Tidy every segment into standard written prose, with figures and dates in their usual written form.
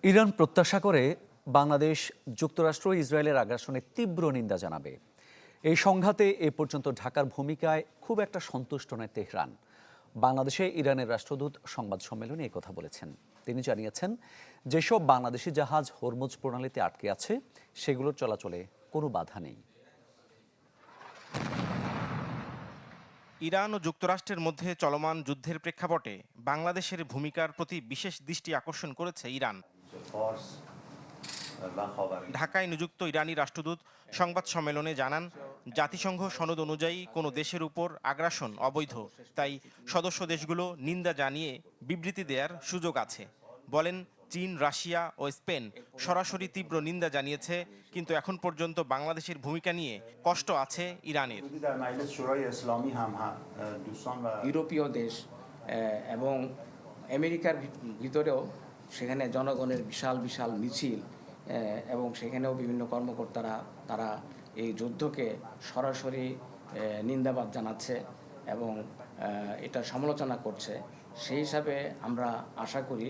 Iran প্রত্যাশা করে বাংলাদেশ, যুক্তরাষ্ট্র ও ইসরায়েলের আগ্রাসনের তীব্র নিন্দা জানাবে। এই সংঘাতে এ পর্যন্ত ঢাকার ভূমিকায় খুব একটা সন্তুষ্ট নয় তেহরান। বাংলাদেশে ইরানের রাষ্ট্রদূত সংবাদ সম্মেলনে এই কথা বলেছেন। তিনি জানিয়েছেন, যেসব বাংলাদেশি জাহাজ হরমুজ প্রণালীতে আটকে আছে সেগুলোর চলাচলে কোনো বাধা নেই। ইরান ও যুক্তরাষ্ট্রের মধ্যে চলমান যুদ্ধের প্রেক্ষাপটে বাংলাদেশের ভূমিকার প্রতি বিশেষ দৃষ্টি আকর্ষণ করেছে ইরান। ঢাকায় নিযুক্ত ইরানি রাষ্ট্রদূত সংবাদ সম্মেলনে জানান, জাতিসংঘ সনদ অনুযায়ী কোনো দেশের উপর আগ্রাসন অবৈধ, তাই সদস্য দেশগুলো নিন্দা জানিয়ে বিবৃতি দেওয়ার সুযোগ আছে। বলেন, চীন, রাশিয়া ও স্পেন সরাসরি তীব্র নিন্দা জানিয়েছে, কিন্তু এখন পর্যন্ত বাংলাদেশের ভূমিকা নিয়ে কষ্ট আছে ইরানের। ইউরোপীয় দেশ এবং আমেরিকার ভিতরেও সেখানে জনগণের বিশাল বিশাল মিছিল এবং সেখানেও বিভিন্ন কর্মকর্তারা তারা এই যুদ্ধকে সরাসরি নিন্দাবাদ জানাচ্ছে এবং এটা সমালোচনা করছে। সেই হিসাবে আমরা আশা করি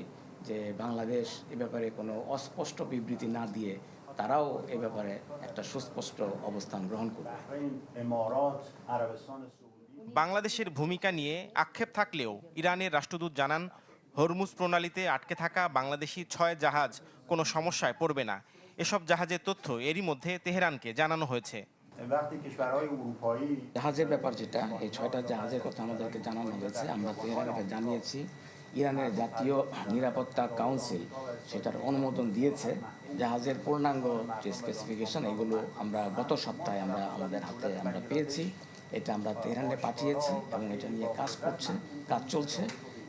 যে বাংলাদেশ এ ব্যাপারে কোনো অস্পষ্ট বিবৃতি না দিয়ে তারাও এ ব্যাপারে একটা সুস্পষ্ট অবস্থান গ্রহণ করবে। বাংলাদেশের ভূমিকা নিয়ে আক্ষেপ থাকলেও ইরানের রাষ্ট্রদূত জানান, হরমুজ প্রণালীতে আটকে থাকা বাংলাদেশি 6 জাহাজ কোনো সমস্যায় পড়বে না। এসব জাহাজের তথ্য এরই মধ্যে তেহরানকে জানানো হয়েছে। জাহাজের ব্যাপার যেটা, এই 6টা জাহাজের কথা আমাদেরকে জানানো হয়েছে, আমরা তেহরানকে জানিয়েছি। ইরানের জাতীয় নিরাপত্তা কাউন্সিল সেটার অনুমোদন দিয়েছে। জাহাজের পূর্ণাঙ্গ যে স্পেসিফিকেশন এগুলো আমরা গত সপ্তাহে আমাদের হাতে আমরা পেয়েছি। এটা আমরা তেহরানে পাঠিয়েছি এবং এটা নিয়ে কাজ চলছে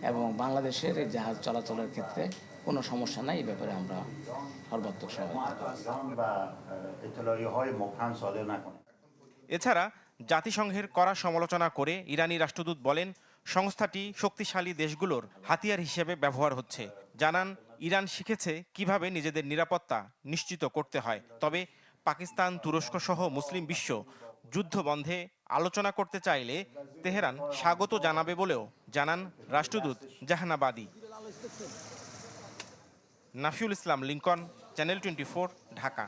এবং বাংলাদেশের এই জাহাজ চলাচলের ক্ষেত্রে কোনো সমস্যা নাই। এই ব্যাপারে আমরা সর্বাত্মক সহায়তা। এছাড়া জাতিসংঘের কড়া সমালোচনা করে ইরানি রাষ্ট্রদূত বলেন, সংস্থাটি শক্তিশালী দেশগুলোর হাতিয়ার হিসেবে ব্যবহার হচ্ছে। জানান, ইরান শিখেছে কিভাবে নিজেদের নিরাপত্তা নিশ্চিত করতে হয়। তবে পাকিস্তান, তুরস্ক সহ মুসলিম বিশ্ব যুদ্ধ বন্ধে আলোচনা করতে চাইলে তেহরান স্বাগত জানাবে বলেও জানান রাষ্ট্রদূত জাহানাবাদী। নাফিউল ইসলাম লিংকন, চ্যানেল 24, ঢাকা।